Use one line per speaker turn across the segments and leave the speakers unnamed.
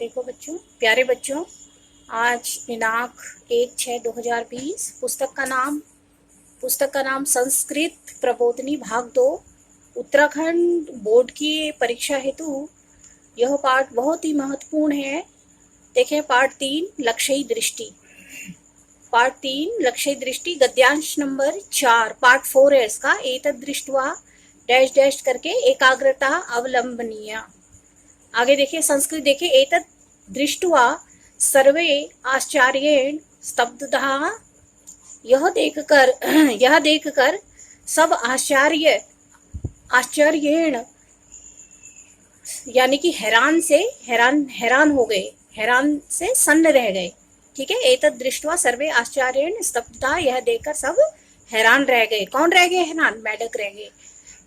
देखो बच्चों, प्यारे बच्चों, आज दिनांक 1/6/2020। पुस्तक का नाम संस्कृत प्रबोधिनी भाग 2, उत्तराखंड बोर्ड की परीक्षा हेतु यह पाठ बहुत ही महत्वपूर्ण है। देखें, पाठ 3 लक्ष्यी दृष्टि। पाठ 3 लक्ष्यी दृष्टि, गद्यांश नंबर 4, पार्ट 4 है इसका। एतद् दृष्ट्वा डैश डैश करके एकाग्रता अवलंबनीय। आगे देखिए, संस्कृत देखिए, एतद् दृष्ट्वा सर्वे आश्चर्येण स्तब्धः। यह देखकर सब आश्चर्येण यानी कि हैरान हो गए, हैरान से सन्न रह गए। ठीक है, एतद् दृष्ट्वा सर्वे आश्चर्येण स्तब्धः, यह देखकर सब हैरान रह गए। कौन रह गए हैरान? मेढक रह गए।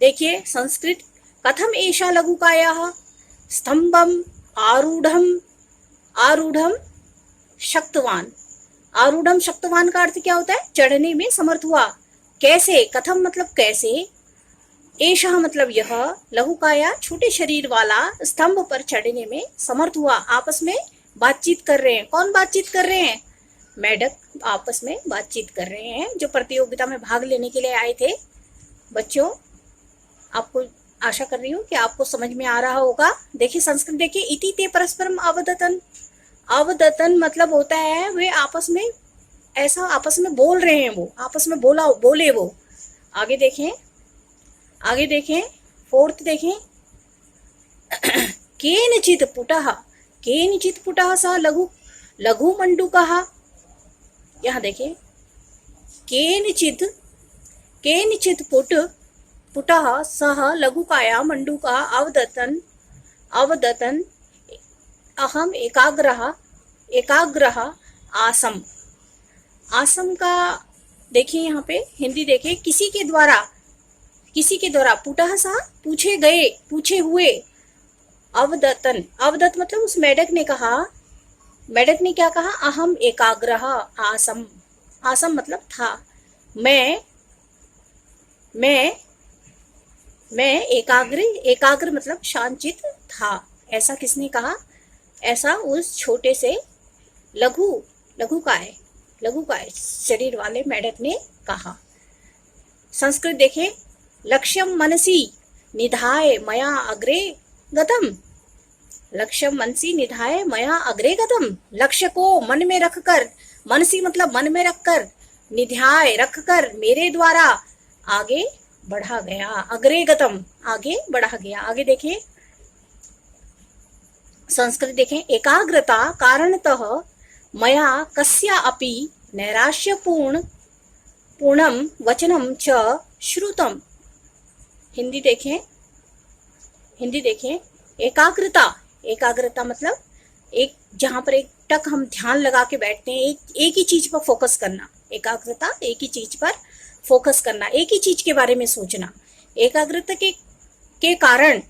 देखिए संस्कृत, कथम एषा लघुकायाः स्तंभम आरूढ़म शक्तवान। आरूढ़म शक्तवान का अर्थ क्या होता है? चढ़ने में समर्थ हुआ। कैसे? कथम मतलब कैसे, एषा मतलब यह, लघुकाया छोटे शरीर वाला, स्तंभ पर चढ़ने में समर्थ हुआ। आपस में बातचीत कर रहे हैं। कौन बातचीत कर रहे हैं? मेढक आपस में बातचीत कर रहे हैं, जो प्रतियोगिता में भाग लेने के लिए आए थे। बच्चों, आपको आशा कर रही हूँ कि आपको समझ में आ रहा होगा। देखिए संस्कृत देखिए, इति ते परस्परम अवदतन। अवदतन मतलब होता है वे आपस में ऐसा आपस में बोल रहे हैं, वो आपस में बोले वो। आगे देखें, फोर्थ देखें, केनचित् पुटः सा लघु मंडूकः। यहाँ देखिए, केनचित् पुटः सह लघुकाया मंडूकः अवदतन अहम एकाग्रः आसम। आसम का देखिए, यहाँ पे हिंदी देखिए, किसी के द्वारा पुटः सा पूछे हुए, अवदतन मतलब उस मेढक ने क्या कहा? अहम एकाग्रः आसम। आसम मतलब था। मैं एकाग्र मतलब शांतचित्त था। ऐसा किसने कहा? ऐसा उस छोटे से लघुकाय शरीर वाले मेढक ने कहा। संस्कृत देखें, लक्ष्यम मनसि निधाय मया अग्रे गतम। लक्ष्यम मनसि निधाय मया अग्रे गतम। लक्ष्य को मन में रखकर, मनसी मतलब मन में रखकर, निधाय रखकर मेरे द्वारा आगे बढ़ा गया। अग्रे गतम आगे बढ़ा गया। आगे देखें, संस्कृत देखें, एकाग्रता कारणतः मया कस्य अपि नैराश्यपूर्णम वचनम च श्रुतम। हिंदी देखें, एकाग्रता मतलब एक, जहां पर एक टक हम ध्यान लगा के बैठते हैं, एक ही चीज पर फोकस करना। एकाग्रता एक ही चीज पर फोकस करना, एक ही चीज के बारे में सोचना। एकाग्रता के कारण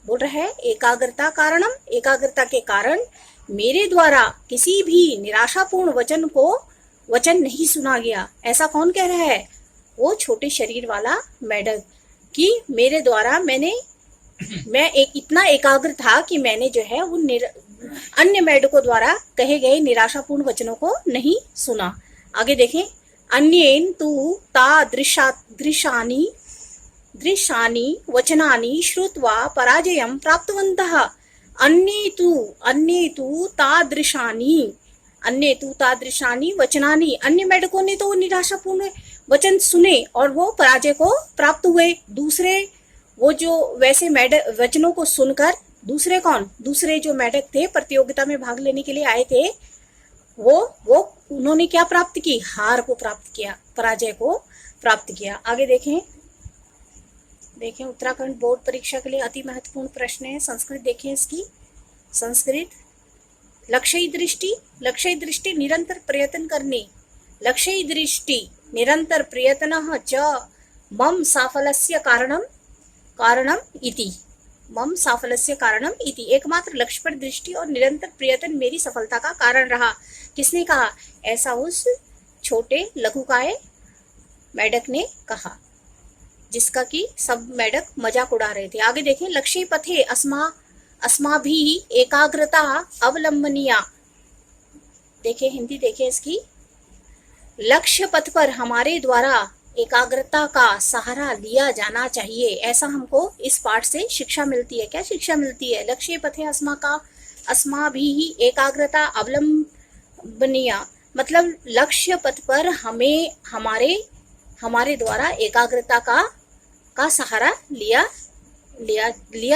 बोल रहा है, एकाग्रता के कारण मेरे द्वारा किसी भी निराशापूर्ण वचन नहीं सुना गया। ऐसा कौन कह रहा है? वो छोटे शरीर वाला मेढक, कि मेरे द्वारा मैं इतना एकाग्र था कि मैंने जो है उन अन्य मेढकों द्वारा कहे गए निराशापूर्ण वचनों को नहीं सुना। आगे देखें, अन्येन तु दृशानि वचनानि श्रुत्वा पराजयं प्राप्तवन्तः। अन्ये तु तादृशानि वचनानि, अन्य मेढकों ने तो निराशापूर्ण वचन सुने और वो पराजय को प्राप्त हुए। दूसरे वो जो वैसे वचनों को सुनकर, दूसरे जो मेढक थे प्रतियोगिता में भाग लेने के लिए आए थे, वो उन्होंने क्या प्राप्त की? हार को प्राप्त किया, पराजय को प्राप्त किया। आगे देखें, उत्तराखंड बोर्ड परीक्षा के लिए अति महत्वपूर्ण प्रश्न है। संस्कृत देखें इसकी। संस्कृत, लक्ष्यी दृष्टि निरंतर प्रयत्न करने। लक्ष्यी दृष्टि निरंतर प्रयत्नः च मम साफल्यस्य कारणम इति। मम साफल्यस्य कारणम इति। एकमात्र लक्ष्य पर दृष्टि और निरंतर प्रयत्न मेरी सफलता का कारण रहा। किसने कहा? ऐसा उस छोटे लघुकाय मेढक ने कहा, जिसका कि सब मेढक मजाक उड़ा रहे थे। आगे देखें, लक्ष्य पथे अस्माभिः एकाग्रता अवलंबनीया। देखिए हिंदी देखिए इसकी, लक्ष्य पथ पर हमारे द्वारा एकाग्रता का सहारा लिया जाना चाहिए। ऐसा हमको इस पाठ से शिक्षा मिलती है। क्या शिक्षा मिलती है? लक्ष्य पथे अस्माभिः एकाग्रता अवलंबनीया, मतलब लक्ष्य पथ पर हमें हमारे द्वारा एकाग्रता का सहारा लिया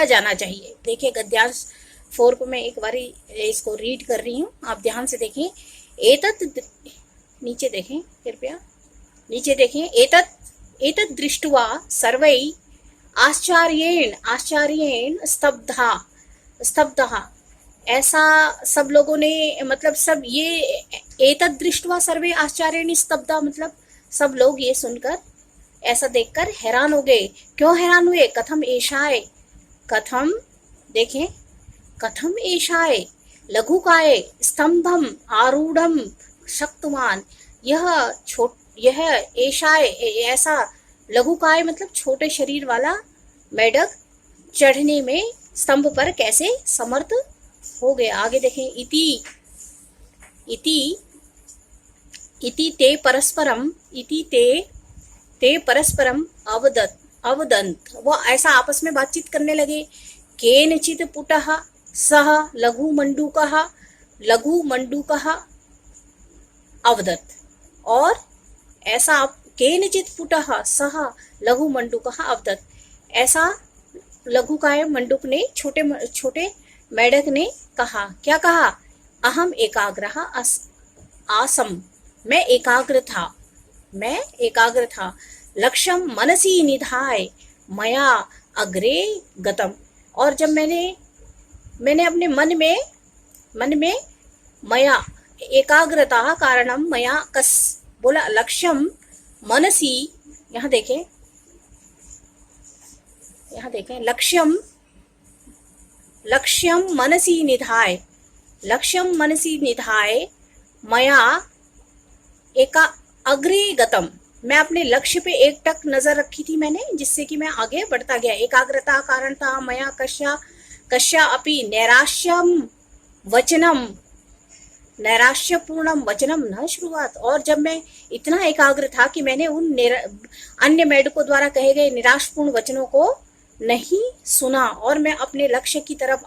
जाना चाहिए। देखिए गद्यांश 4 को मैं एक बारी इसको रीड कर रही हूँ, आप ध्यान से देखें। एतत्, नीचे देखें कृपया, नीचे देखें। एतत् दृष्ट्वा सर्वै आश्चर्येण स्तब्धः। ऐसा सब लोगों ने, मतलब सब ये एतत् दृष्ट्वा सर्वे आश्चर्येण स्तब्धः, मतलब सब लोग ये सुनकर, ऐसा देखकर हैरान हो गए। क्यों हैरान हुए? कथम एषाय, कथम, देखें, कथम एषाय लघुकाय स्तंभम आरूढ़म शक्तवान। यह एषाय, ऐसा, लघुकाय मतलब छोटे शरीर वाला मेढक चढ़ने में स्तंभ पर कैसे समर्थ हो गया। आगे देखें। इति ते परस्परम अवदन्त। वो ऐसा आपस में बातचीत करने लगे। केनचित् पुटः सह लघुमण्डूकः अवदत्। और ऐसा केनचित् पुटः सह लघुमण्डूकः अवदत्, ऐसा लघुकाय मंडूक ने, छोटे मेढक ने कहा। क्या कहा? अहम एकाग्रः आसम, मैं एकाग्र था। लक्ष्यम मनसी निधाय मया अग्रे गतम। और जब मैंने अपने मन में मया एकाग्रता कारणम मया कस बोला, लक्ष्यम मनसी, यहाँ देखें, लक्ष्यम मनसी निधाय मया अग्रे गतम। मैं अपने लक्ष्य पे एक टक नजर रखी थी मैंने, जिससे कि मैं आगे बढ़ता गया। एकाग्रता कारण था मया कश्या अपि नैराश्यपूर्णम वचनम न शुरुआत। और जब मैं इतना एकाग्र था कि मैंने उन अन्य मेढकों द्वारा कहे गए निराशपूर्ण वचनों को नहीं सुना, और मैं अपने लक्ष्य की तरफ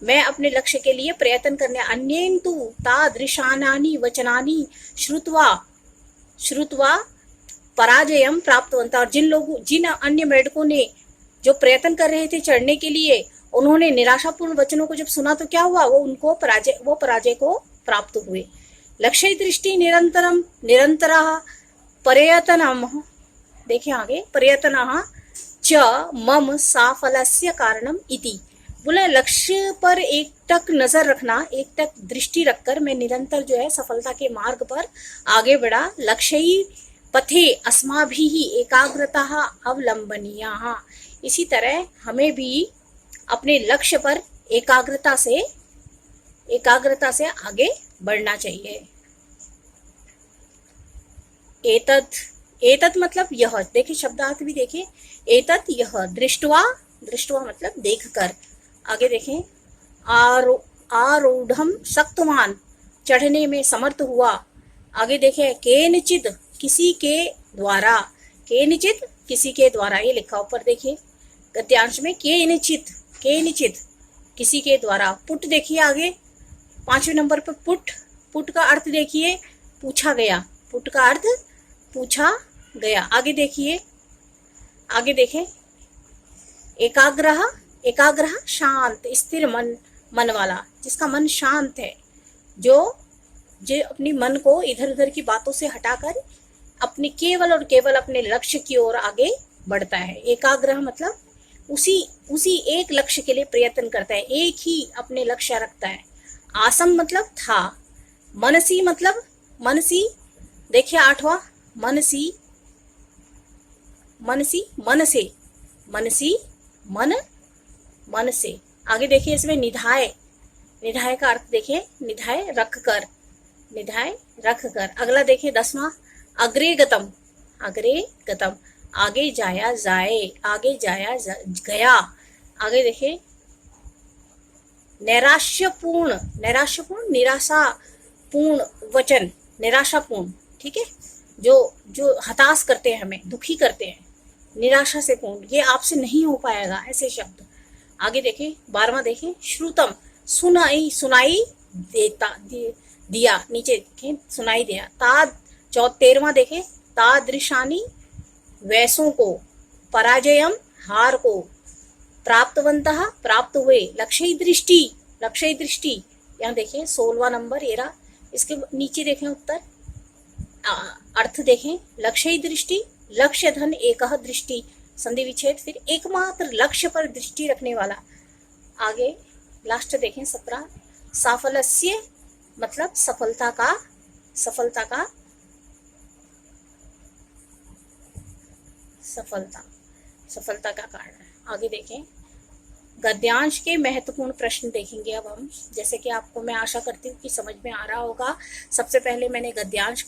मैं अपने लक्ष्य के लिए प्रयत्न करने, अन्येन्तु तादृशानानि वचनानि श्रुत्वा पराजयम प्राप्तवन्त। और जिन अन्य मेढकों ने जो प्रयत्न कर रहे थे चढ़ने के लिए, उन्होंने निराशापूर्ण वचनों को जब सुना तो क्या हुआ? वो पराजय को प्राप्त हुए। लक्ष्य दृष्टि निरंतरः प्रयतनम, देखिए आगे, प्रयतनः च मम साफल्यस्य कारणम इति। बोला लक्ष्य पर एक टक नजर रखना, एक टक दृष्टि रखकर मैं निरंतर जो है सफलता के मार्ग पर आगे बढ़ा। लक्ष्य पथे अस्माभिः एकाग्रता अवलंबनीया। इसी तरह हमें भी अपने लक्ष्य पर एकाग्रता से आगे बढ़ना चाहिए। एतत् मतलब यह, देखिए शब्दार्थ भी देखिए। एतत् यह, दृष्ट्वा मतलब देखकर। आगे देखें। आरूढ़म शक्तवान, चढ़ने में समर्थ हुआ। आगे देखें। केनचित्, किसी के द्वारा। केनचित्, किसी के द्वारा, ये लिखा ऊपर देखिए गद्यांश में। केनचित् किसी के द्वारा। पुट देखिए आगे 5वें नंबर पर पुट का अर्थ देखिए, पूछा गया। पुट का अर्थ पूछा गया। आगे देखिए, आगे देखें। एकाग्रह शांत स्थिर मन वाला, जिसका मन शांत है, जो अपनी मन को इधर उधर की बातों से हटाकर अपने केवल और केवल अपने लक्ष्य की ओर आगे बढ़ता है। एकाग्रह मतलब उसी एक लक्ष्य के लिए प्रयत्न करता है, एक ही अपने लक्ष्य रखता है। आसम मतलब था। मनसी मतलब मनसी, देखिए 8वां, मनसी मन से। आगे देखिए इसमें निधाय का अर्थ देखिए, निधाय रख कर। अगला देखिए 10वां, अग्रे गतम, आगे जाया गया। आगे देखिए नैराश्यपूर्ण, नैराश्यपूर्ण निराशापूर्ण वचन, निराशापूर्ण, ठीक है, जो जो हताश करते हैं, हमें दुखी करते हैं, निराशा से पूर्ण, ये आपसे नहीं हो पाएगा, ऐसे शब्द। आगे देखें 12वां देखें, श्रुतम, सुनाई, सुनाई देता, दिया, नीचे देखें सुनाई दिया। 13वां देखें, तादृशानी, वैसों को, पराजयम, हार को, प्राप्तवंतः, प्राप्त हुए, लक्ष्य दृष्टि, लक्ष्य दृष्टि, यहाँ देखें 16वां नंबर ये रहा। इसके नीचे देखें उत्तर, अर्थ देखें, लक्ष्य दृष्टि, लक्ष्य धन एकह दृष्टि, संधि विच्छेद, फिर एकमात्र लक्ष्य पर दृष्टि रखने वाला। आगे लास्ट देखें 17, साफल्य मतलब सफलता का, सफलता का, सफलता, सफलता का कारण। आगे देखें गद्यांश के महत्वपूर्ण प्रश्न देखेंगे अब हम, जैसे कि आपको मैं आशा करती हूँ कि समझ में आ रहा होगा। सबसे पहले मैंने गद्यांश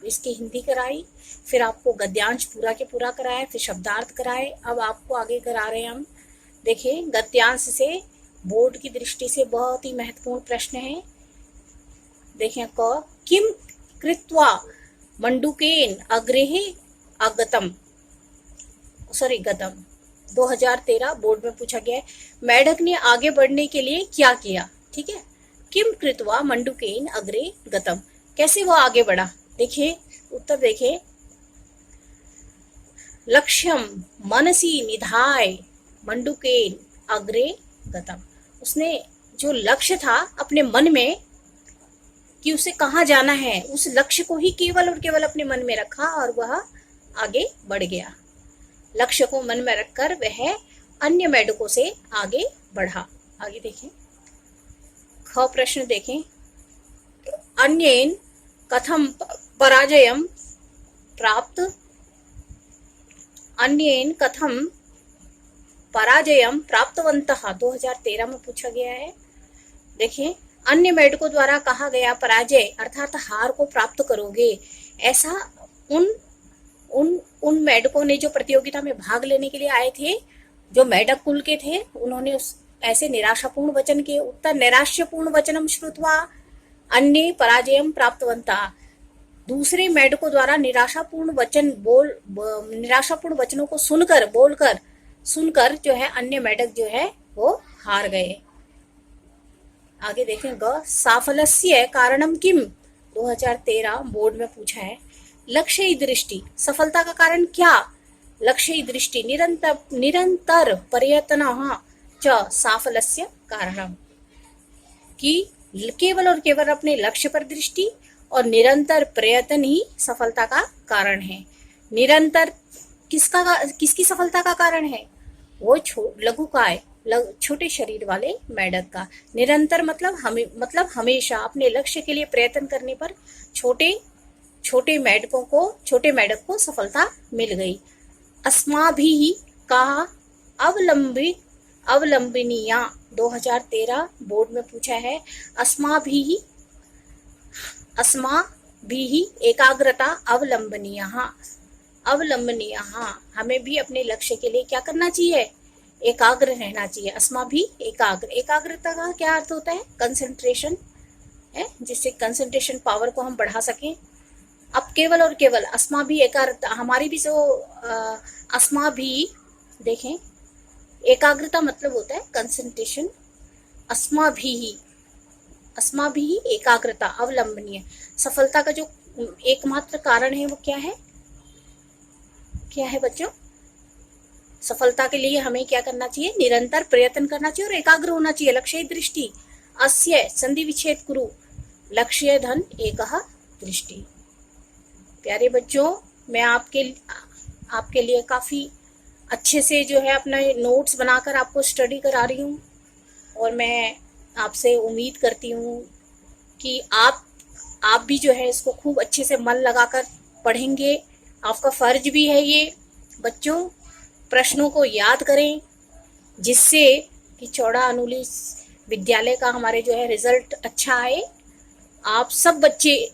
इसकी हिंदी कराई, फिर आपको गद्यांश पूरा के पूरा कराया, फिर शब्दार्थ कराए, अब आपको आगे करा रहे हैं हम। देखिए गद्यांश से बोर्ड की दृष्टि से बहुत ही महत्वपूर्ण प्रश्न है। देखें क, किम कृत्वा मंडूकेन अग्रेहि अगतम, सॉरी गतम, 2013 बोर्ड में पूछा गया है। मेढक ने आगे बढ़ने के लिए क्या किया, ठीक है। किम कृत्वा मंडूकेन अग्रे गतम, कैसे वो आगे बढ़ा। देखिए उत्तर देखिए, लक्ष्यम मनसी निधाय मंडूकेन अग्रे गतम, उसने जो लक्ष्य था अपने मन में कि उसे कहाँ जाना है, उस लक्ष्य को ही केवल और केवल अपने मन में रखा और वह आगे बढ़ गया। लक्ष्य को मन में रखकर वह अन्य मेढकों से आगे बढ़ा। आगे देखें ख प्रश्न देखें, अन्येन कथम पराजयम प्राप्त, अन्येन कथम पराजयम प्राप्तवन्तः, 2013 में पूछा गया है। देखिए अन्य मेढकों द्वारा कहा गया पराजय अर्थात हार को प्राप्त करोगे, ऐसा उन मेढकों ने जो प्रतियोगिता में भाग लेने के लिए आए थे, जो मेढक कुल के थे, उन्होंने ऐसे निराशापूर्ण वचन के उत्तर, नैराश्यपूर्ण वचनम श्रुत्वा अन्य पराजयम प्राप्तवन्तः, दूसरे मेढकों द्वारा निराशापूर्ण वचनों को सुनकर जो है अन्य मेढक जो है वो हार गए। आगे देखें ग, साफल्य कारणम किम, 2013 बोर्ड में पूछा है। लक्ष्य दृष्टि, सफलता का कारण क्या, लक्ष्य दृष्टि, निरंतर प्रयत्न च साफल्य कारणम, कि केवल और केवल अपने लक्ष्य पर दृष्टि और निरंतर प्रयत्न ही सफलता का कारण है। निरंतर किसकी सफलता का कारण है, वो लघुकाय, छोटे शरीर वाले मेढक का। निरंतर मतलब हमेशा अपने लक्ष्य के लिए प्रयत्न करने पर छोटे मेढक को सफलता मिल गई। अस्माभिः का अवलंबनीया, 2013 बोर्ड में पूछा है। अस्माभिः एकाग्रता अवलंबनीय, हमें भी अपने लक्ष्य के लिए क्या करना चाहिए, एकाग्र रहना चाहिए। अस्माभिः एकाग्रता का क्या अर्थ होता है, कंसंट्रेशन है, जिससे कंसंट्रेशन पावर को हम बढ़ा सकें। अब केवल और केवल अस्माभिः एकाग्रता, हमारी भी जो अस्माभिः देखें, एकाग्रता मतलब होता है कंसंट्रेशन। अस्माभिः एकाग्रता अवलंबनीय, सफलता का जो एकमात्र कारण है वो क्या है बच्चों, सफलता के लिए हमें क्या करना चाहिए, निरंतर प्रयत्न करना चाहिए और एकाग्र होना चाहिए। लक्ष्य दृष्टि, अस्य संधि विच्छेद कुरु, लक्ष्य धन एकह दृष्टि। प्यारे बच्चों, मैं आपके लिए काफी अच्छे से जो है अपना नोट्स बनाकर आपको स्टडी करा रही हूँ, और मैं आपसे उम्मीद करती हूँ कि आप भी जो है इसको खूब अच्छे से मन लगाकर पढ़ेंगे। आपका फर्ज भी है ये बच्चों, प्रश्नों को याद करें, जिससे कि चौड़ा अनुली विद्यालय का हमारे जो है रिजल्ट अच्छा आए। आप सब बच्चे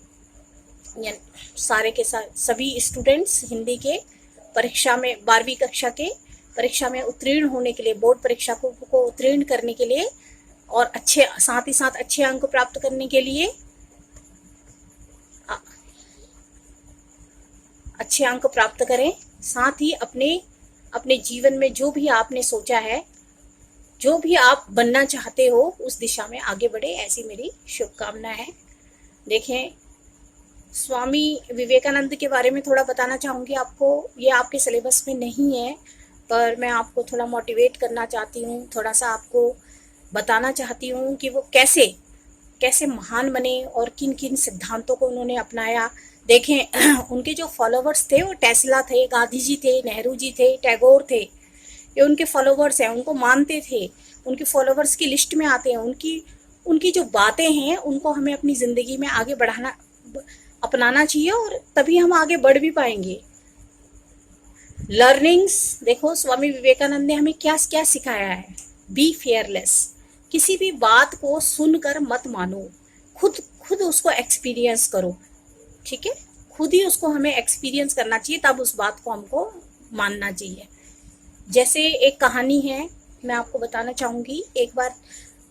सारे के सभी स्टूडेंट्स हिंदी के परीक्षा में 12वीं कक्षा के परीक्षा में उत्तीर्ण होने के लिए, बोर्ड परीक्षा को उत्तीर्ण करने के लिए और अच्छे साथ ही साथ अच्छे अंक प्राप्त करने के लिए अच्छे अंक प्राप्त करें। साथ ही अपने अपने जीवन में जो भी आपने सोचा है, जो भी आप बनना चाहते हो, उस दिशा में आगे बढ़े, ऐसी मेरी शुभकामना है। देखें, स्वामी विवेकानंद के बारे में थोड़ा बताना चाहूँगी आपको। ये आपके सिलेबस में नहीं है, पर मैं आपको थोड़ा मोटिवेट करना चाहती हूँ, थोड़ा सा आपको बताना चाहती हूँ कि वो कैसे कैसे महान बने और किन किन सिद्धांतों को उन्होंने अपनाया। देखें, उनके जो फॉलोवर्स थे वो टेस्ला थे, गांधी जी थे, नेहरू जी थे, टैगोर थे। ये उनके फॉलोवर्स हैं, उनको मानते थे, उनके फॉलोवर्स की लिस्ट में आते हैं। उनकी उनकी जो बातें हैं उनको हमें अपनी ज़िंदगी में आगे बढ़ाना अपनाना चाहिए, और तभी हम आगे बढ़ भी पाएंगे। लर्निंग्स, देखो स्वामी विवेकानंद ने हमें क्या क्या सिखाया है। बी फेयरलेस, किसी भी बात को सुनकर मत मानो, खुद खुद उसको एक्सपीरियंस करो। ठीक है, खुद ही उसको हमें एक्सपीरियंस करना चाहिए, तब उस बात को हमको मानना चाहिए। जैसे एक कहानी है, मैं आपको बताना चाहूँगी। एक बार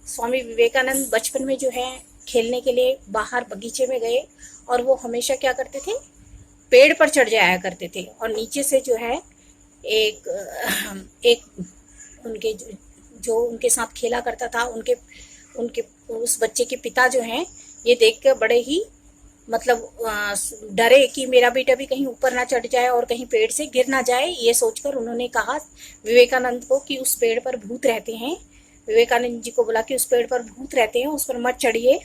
स्वामी विवेकानंद बचपन में जो है खेलने के लिए बाहर बगीचे में गए, और वो हमेशा क्या करते थे, पेड़ पर चढ़ जाया करते थे, और नीचे से जो है एक उनके जो उनके साथ खेला करता था, उनके उनके उस बच्चे के पिता जो हैं, ये देख कर बड़े ही मतलब डरे कि मेरा बेटा भी कहीं ऊपर ना चढ़ जाए और कहीं पेड़ से गिर ना जाए। ये सोचकर उन्होंने कहा विवेकानंद को कि उस पेड़ पर भूत रहते हैं। विवेकानंद जी को बोला कि उस पेड़ पर भूत रहते हैं, उस पर मत चढ़िए।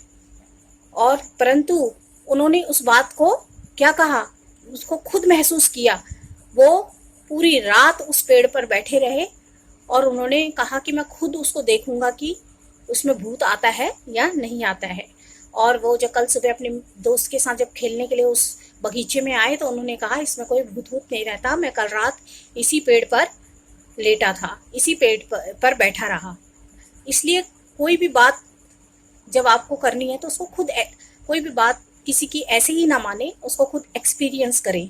और परंतु उन्होंने उस बात को क्या कहा, उसको खुद महसूस किया। वो पूरी रात उस पेड़ पर बैठे रहे, और उन्होंने कहा कि मैं खुद उसको देखूंगा कि उसमें भूत आता है या नहीं आता है। और वो जब कल सुबह अपने दोस्त के साथ जब खेलने के लिए उस बगीचे में आए, तो उन्होंने कहा इसमें कोई भूत भूत नहीं रहता, मैं कल रात इसी पेड़ पर लेटा था, इसी पेड़ पर बैठा रहा। इसलिए कोई भी बात जब आपको करनी है तो उसको खुद कोई भी बात किसी की ऐसे ही ना माने, उसको खुद एक्सपीरियंस करें।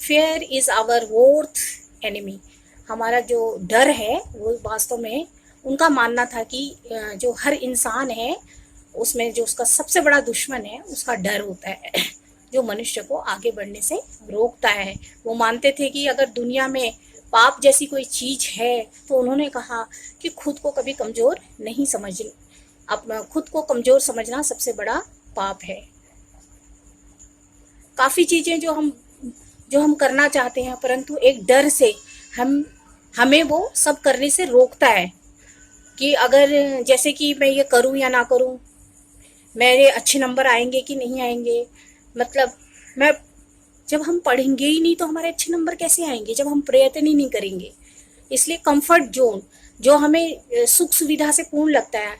Fear is our worth enemy, हमारा जो डर है वो वास्तव में उनका मानना था कि जो हर इंसान है उसमें जो उसका सबसे बड़ा दुश्मन है उसका डर होता है, जो मनुष्य को आगे बढ़ने से रोकता है। वो मानते थे कि अगर दुनिया में पाप जैसी कोई चीज है, तो उन्होंने कहा कि खुद को कभी कमजोर नहीं समझना, अपना खुद को कमजोर समझना सबसे बड़ा पाप है। काफी चीजें जो हम करना चाहते हैं, परंतु एक डर से हमें वो सब करने से रोकता है कि अगर जैसे कि मैं ये करूं या ना करूं, मेरे अच्छे नंबर आएंगे कि नहीं आएंगे। मतलब मैं जब हम पढ़ेंगे ही नहीं तो हमारे अच्छे नंबर कैसे आएंगे, जब हम प्रयत्न ही नहीं करेंगे। इसलिए कंफर्ट जोन जो हमें सुख सुविधा से पूर्ण लगता है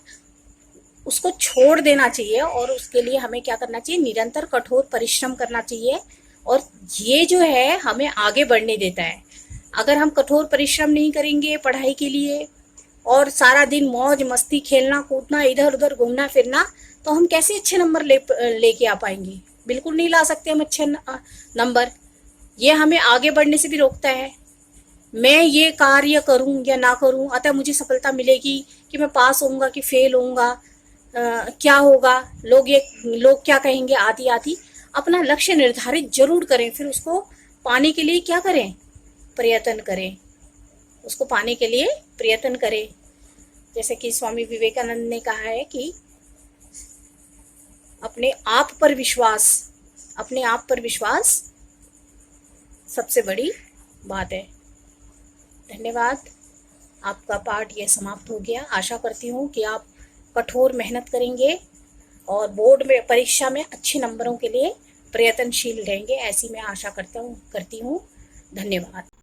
उसको छोड़ देना चाहिए, और उसके लिए हमें क्या करना चाहिए, निरंतर कठोर परिश्रम करना चाहिए। और ये जो है हमें आगे बढ़ने देता है। अगर हम कठोर परिश्रम नहीं करेंगे पढ़ाई के लिए, और सारा दिन मौज मस्ती, खेलना कूदना, इधर उधर घूमना फिरना, तो हम कैसे अच्छे नंबर लेके आ पाएंगे। बिल्कुल नहीं ला सकते हम अच्छे नंबर। ये हमें आगे बढ़ने से भी रोकता है। मैं ये कार्य करूं या ना करूं, अतः मुझे सफलता मिलेगी कि मैं पास होऊंगा कि फेल होऊंगा, क्या होगा, लोग क्या कहेंगे, आदि आदि। अपना लक्ष्य निर्धारित जरूर करें, फिर उसको पाने के लिए क्या करें, प्रयत्न करें। उसको पाने के लिए प्रयत्न करें। जैसे कि स्वामी विवेकानंद ने कहा है कि अपने आप पर विश्वास सबसे बड़ी बात है। धन्यवाद। आपका पाठ यह समाप्त हो गया। आशा करती हूँ कि आप कठोर मेहनत करेंगे और बोर्ड में परीक्षा में अच्छे नंबरों के लिए प्रयत्नशील रहेंगे, ऐसी मैं आशा करती हूँ। धन्यवाद।